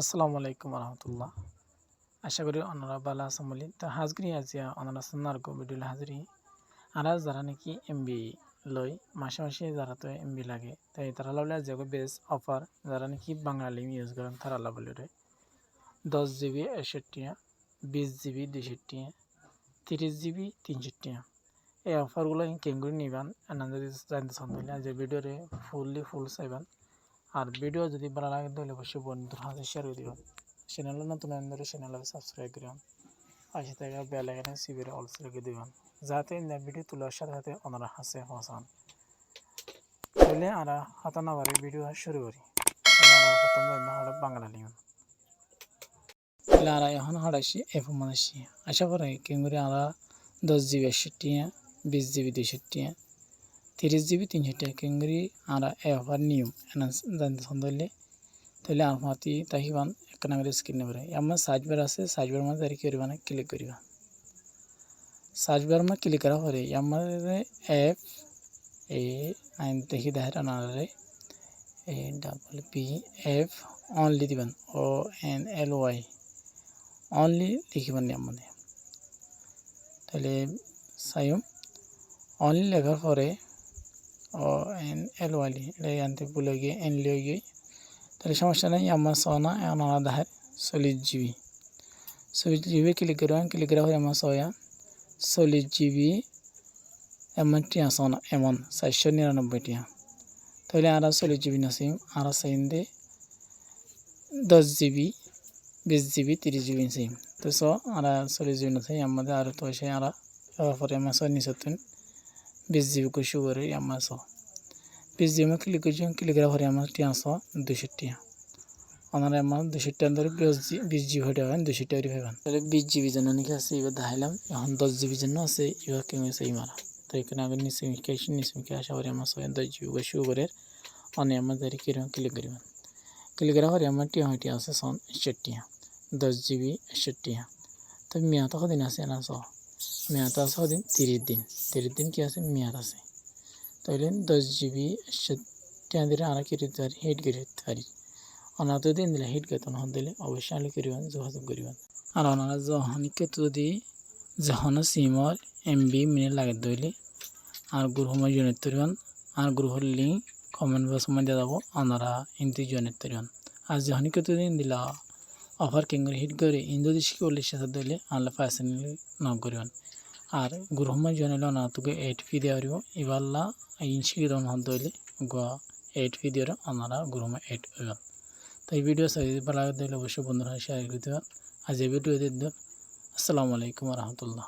আসসালামু আলাইকুম রহমতুল্লাহ। আশা করি আপনারা ভালো আছেন বলি তো হাজরি আজিয়া আপনারা সান্নারগো ভিডিও হাজরি আর যারা নাকি এমবি লই মাসে মাসে যারা তো এমবি লাগে তাই তারা লাভলে যে বেস অফার যারা নাকি বাঙালি ইউজ করেন তারা লাভলে 10 জিবি 61 20 জিবি 260 30 জিবি 360 এই অফারগুলো কেঙ্গুরি নিবেন এনান যদি জানতে চান তাহলে আজ ভিডিওরে ফুল চাইবেন। আর ভিডিও যদি ভালো লাগে তাহলে অবশ্যই বন্ধুদের হাতে শেয়ার করে দিবেন। চ্যানেল নতুন চ্যানেল সাবস্ক্রাইব করবেন, পাশে থাকা বেল আইকনে সিবিরে অল সিলেক্ট দিবেন যাতে ভিডিও তোলার সাথে সাথে ওনারা হাসে পৌঁছান। তাহলে আমরা হাতে না বাড়ি ভিডিও শুরু করি। প্রথম বাংলা নিয়ম তাহলে আমরা এখন হারাইছি এফ মানাইছি আশা করি কেঙ্গুরি আমরা 10 জিবি 61 20 জিবি 260 30 জিবি 360 কেঙ্গুরি আমরা এফার নিয়ম এনা জানতে সন্দেহলে তাহলে আমাতি তাহিবান এক নামের স্ক্রিন নেবে আমার সার্চ বার আছে সার্চ বার মধ্যে কি করবা না ক্লিক করিবা সার্চ বার মধ্যে ক্লিক করা পরে আমাদের এফ এ আইন দেখি দেখার আনারে A double P F only দিবেন O N L Y only লিখিবেন আমাদের তাহলে সাইম অনলি লেখার পরে ও এন এল ওয়াই এটা আনতে ভুলে গিয়ে এন লিয়ে গিয়ে তাহলে সমস্যা নেই আমার সোনা আমার দেখার 40 জিবি ক্লিক করা হয় আমার সোয়া 40 জিবি এমন টিয়া সোনা এমন 499 টিয়া তাহলে আর 40 জিবি নাসিম আর সাইন দে 10 জিবি 20 জিবি 30 জিবি সিম তো সো আর 40 জিবি নাসিম আমাদের আর তো সে আর পরে আমার সো নিচতুন 20 জিবি কুশু করে আমার সো 20 জিবি ক্লিক করা হয় আমার টিয়া সো 200 টিয়া ওনারা আমার 200 ধরে 20 জিবি হয়ে যাবেন 200 টাকা পাবেন তাহলে 20 জিবি জন্য নাকি আছে এবার দেখাইলাম এখন 10 জিবি জন্য আছে এবার কেমন আছে এই মারা তো এখানে আগে নিচে আশা করি আমার 10 জিবি বসে করে অনেক আমাদের কিরকম ক্লিক করবেন ক্লিক করা পরে আমার টিয়া আছে 61 10 জিবি 61 তো মেয়াদ কদিন আছে না মেয়াদ আছে কদিন 30 দিন কি আছে মেয়াদ আছে তাহলে 10 জিবি 61 দিলে আর কি দিতে পারি হিট করে দিতে পারি ওনারা দিন দিলে হিট কেতন হন দিলে অবশ্যই আলি করিবেন যোগাযোগ করিবেন আর ওনারা যখনকে যদি যখন সিমর এমবি মিনিট লাগে দইলে আর গ্রুপে জয়েন করিবেন আর গ্রুপের লিঙ্ক কমেন্ট বক্স মধ্যে যাব ওনারা ইনতে জয়েন করিবেন আর যখনকে দিন দিলা অফার কেঙ্গুরি হিট করে ইন যদি শিখলে সাথে দইলে আনলে পার্সোনালি নক করিবেন আর গ্রুপে জয়েন হলে ওনারা তোকে 8 ফি দেওয়া দিব এবারলা ইন শিখিদন হন দইলে 8 ফি দিয়ে ওনারা গ্রুপে 8 হইবেন তাই ভিডিও সাইজ ভালো লাগে তাহলে অবশ্যই বন্ধুরা শেয়ার করে দেবেন। আজ এই ভিডিও দিয়ে আসসালামু আলাইকুম রহমতুল্লাহ।